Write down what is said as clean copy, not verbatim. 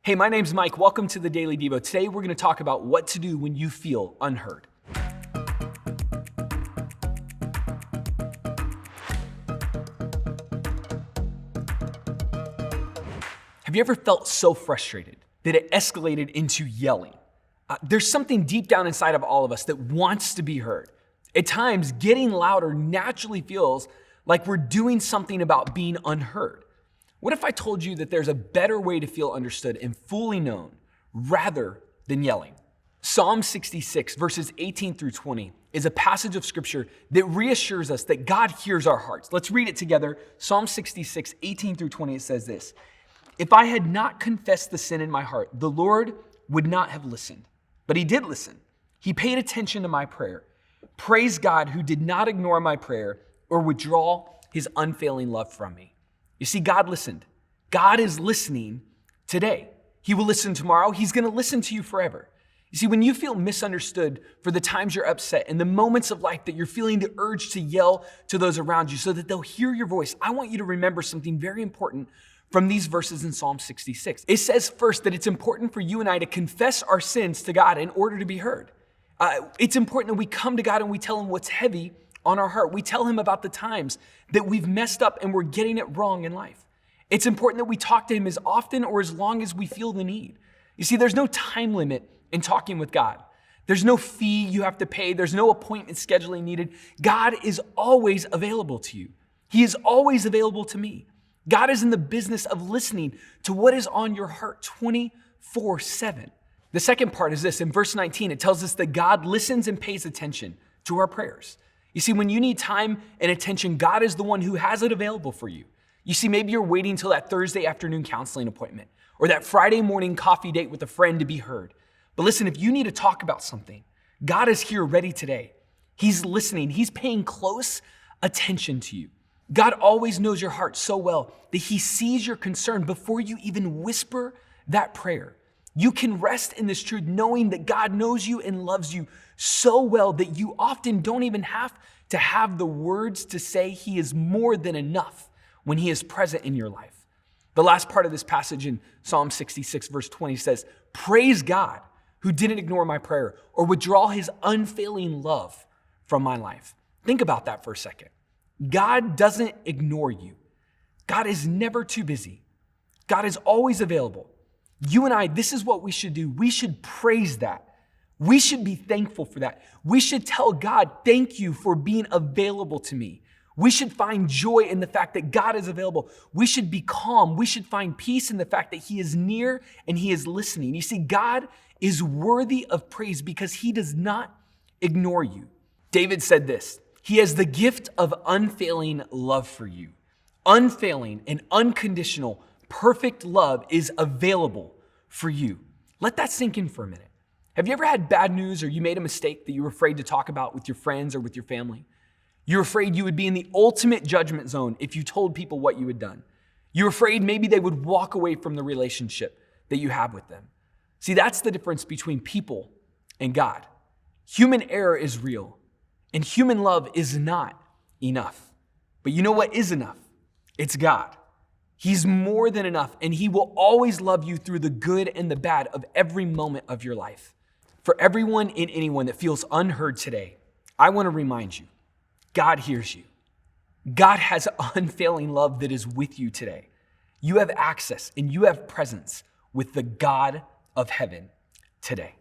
Hey, my name's Mike. Welcome to the Daily Devo. Today we're going to talk about what to do when you feel unheard. Have you ever felt so frustrated that it escalated into yelling? There's something deep down inside of all of us that wants to be heard. At times, getting louder naturally feels like we're doing something about being unheard. What if I told you that there's a better way to feel understood and fully known rather than yelling? Psalm 66, verses 18 through 20, is a passage of scripture that reassures us that God hears our hearts. Let's read it together. Psalm 66, 18 through 20, it says this: "If I had not confessed the sin in my heart, the Lord would not have listened. But he did listen. He paid attention to my prayer. Praise God who did not ignore my prayer or withdraw his unfailing love from me." You see, God listened. God is listening today. He will listen tomorrow. He's going to listen to you forever. You see, when you feel misunderstood for the times you're upset and the moments of life that you're feeling the urge to yell to those around you so that they'll hear your voice, I want you to remember something very important from these verses in Psalm 66. It says first that it's important for you and I to confess our sins to God in order to be heard. It's important that we come to God and we tell him what's heavy on our heart. We tell him about the times that we've messed up and we're getting it wrong in life. It's important that we talk to him as often or as long as we feel the need. You see, there's no time limit in talking with God. There's no fee you have to pay. There's no appointment scheduling needed. God is always available to you. He is always available to me. God is in the business of listening to what is on your heart 24/7. The second part is this. In verse 19, it tells us that God listens and pays attention to our prayers. You see, when you need time and attention, God is the one who has it available for you. You see, maybe you're waiting until that Thursday afternoon counseling appointment or that Friday morning coffee date with a friend to be heard. But listen, if you need to talk about something, God is here ready today. He's listening. He's paying close attention to you. God always knows your heart so well that he sees your concern before you even whisper that prayer. You can rest in this truth knowing that God knows you and loves you so well that you often don't even have to have the words to say he is more than enough when he is present in your life. The last part of this passage in Psalm 66 verse 20 says, "Praise God who didn't ignore my prayer or withdraw his unfailing love from my life." Think about that for a second. God doesn't ignore you. God is never too busy. God is always available. You and I, this is what we should do. We should praise that. We should be thankful for that. We should tell God, thank you for being available to me. We should find joy in the fact that God is available. We should be calm. We should find peace in the fact that he is near and he is listening. You see, God is worthy of praise because he does not ignore you. David said this: "He has the gift of unfailing love for you." Unfailing and unconditional, perfect love is available for you. Let that sink in for a minute. Have you ever had bad news or you made a mistake that you were afraid to talk about with your friends or with your family? You're afraid you would be in the ultimate judgment zone if you told people what you had done. You're afraid maybe they would walk away from the relationship that you have with them. See, that's the difference between people and God. Human error is real, and human love is not enough. But you know what is enough? It's God. He's more than enough, and he will always love you through the good and the bad of every moment of your life. For everyone and anyone that feels unheard today, I want to remind you, God hears you. God has unfailing love that is with you today. You have access and you have presence with the God of heaven today.